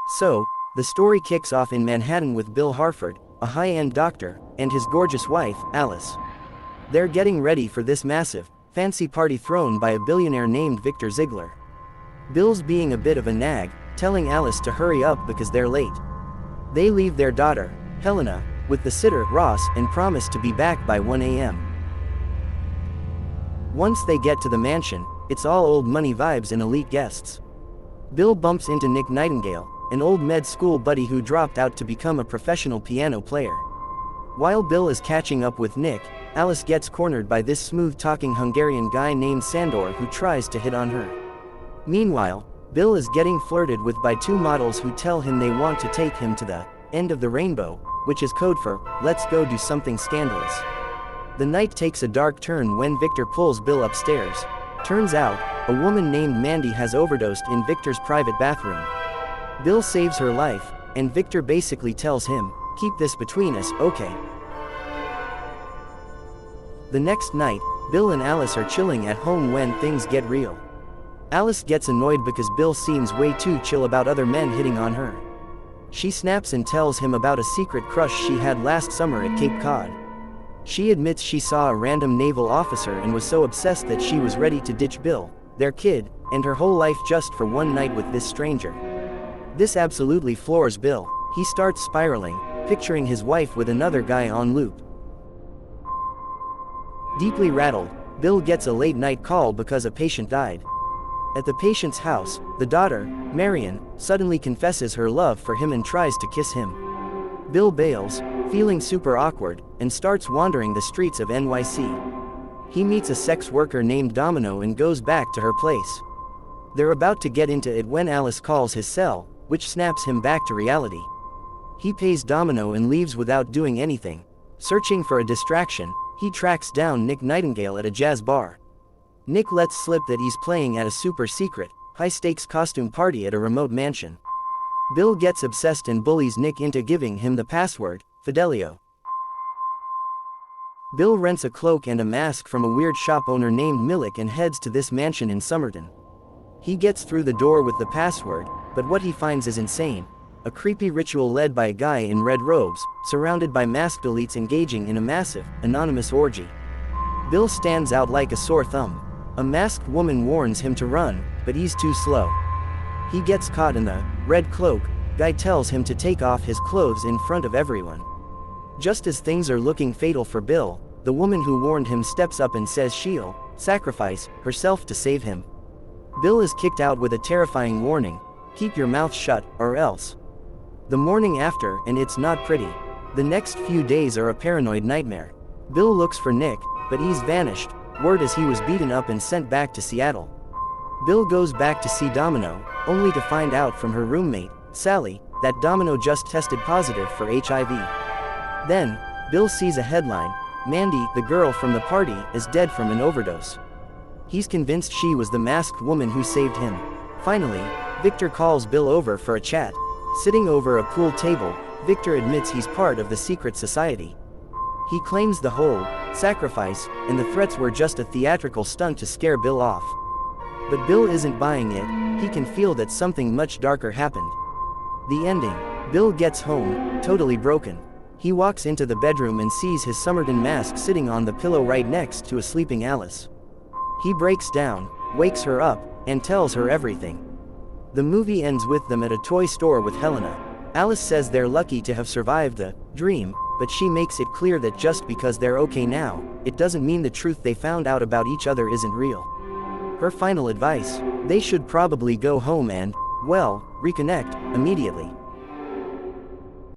So, the story kicks off in Manhattan with Bill Harford, a high-end doctor, and his gorgeous wife, Alice. They're getting ready for this massive, fancy party thrown by a billionaire named Victor Ziegler. Bill's being a bit of a nag, telling Alice to hurry up because they're late. They leave their daughter, Helena, with the sitter, Ross, and promise to be back by 1 a.m. Once they get to the mansion, it's all old money vibes and elite guests. Bill bumps into Nick Nightingale, an old med school buddy who dropped out to become a professional piano player. While Bill is catching up with Nick, Alice gets cornered by this smooth-talking Hungarian guy named Sandor who tries to hit on her. Meanwhile, Bill is getting flirted with by two models who tell him they want to take him to the end of the rainbow, which is code for, let's go do something scandalous. The night takes a dark turn when Victor pulls Bill upstairs. Turns out, a woman named Mandy has overdosed in Victor's private bathroom. Bill saves her life, and Victor basically tells him, keep this between us, okay? The next night, Bill and Alice are chilling at home when things get real. Alice gets annoyed because Bill seems way too chill about other men hitting on her. She snaps and tells him about a secret crush she had last summer at Cape Cod. She admits she saw a random naval officer and was so obsessed that she was ready to ditch Bill, their kid, and her whole life just for one night with this stranger. This absolutely floors Bill. He starts spiraling, picturing his wife with another guy on loop. Deeply rattled, Bill gets a late-night call because a patient died. At the patient's house, the daughter, Marion, suddenly confesses her love for him and tries to kiss him. Bill bails, feeling super awkward, and starts wandering the streets of NYC. He meets a sex worker named Domino and goes back to her place. They're about to get into it when Alice calls his cell, which snaps him back to reality. He pays Domino and leaves without doing anything. Searching for a distraction, he tracks down Nick Nightingale at a jazz bar. Nick lets slip that he's playing at a super-secret, high-stakes costume party at a remote mansion. Bill gets obsessed and bullies Nick into giving him the password, Fidelio. Bill rents a cloak and a mask from a weird shop owner named Milik and heads to this mansion in Somerton. He gets through the door with the password, but what he finds is insane. A creepy ritual led by a guy in red robes, surrounded by masked elites engaging in a massive, anonymous orgy. Bill stands out like a sore thumb. A masked woman warns him to run, but he's too slow. He gets caught in the red cloak. Guy tells him to take off his clothes in front of everyone. Just as things are looking fatal for Bill, the woman who warned him steps up and says she'll sacrifice herself to save him. Bill is kicked out with a terrifying warning, keep your mouth shut, or else. The morning after, and it's not pretty. The next few days are a paranoid nightmare. Bill looks for Nick, but he's vanished. Word is he was beaten up and sent back to Seattle. Bill goes back to see Domino, only to find out from her roommate, Sally, that Domino just tested positive for HIV. Then, Bill sees a headline, Mandy, the girl from the party, is dead from an overdose. He's convinced she was the masked woman who saved him. Finally, Victor calls Bill over for a chat. Sitting over a pool table, Victor admits he's part of the secret society. He claims the whole sacrifice and the threats were just a theatrical stunt to scare Bill off. But Bill isn't buying it. He can feel that something much darker happened. The ending. Bill gets home, totally broken. He walks into the bedroom and sees his Somerton mask sitting on the pillow right next to a sleeping Alice. He breaks down, wakes her up, and tells her everything. The movie ends with them at a toy store with Helena. Alice says they're lucky to have survived the dream, but she makes it clear that just because they're okay now, it doesn't mean the truth they found out about each other isn't real. Her final advice: they should probably go home and, well, reconnect immediately.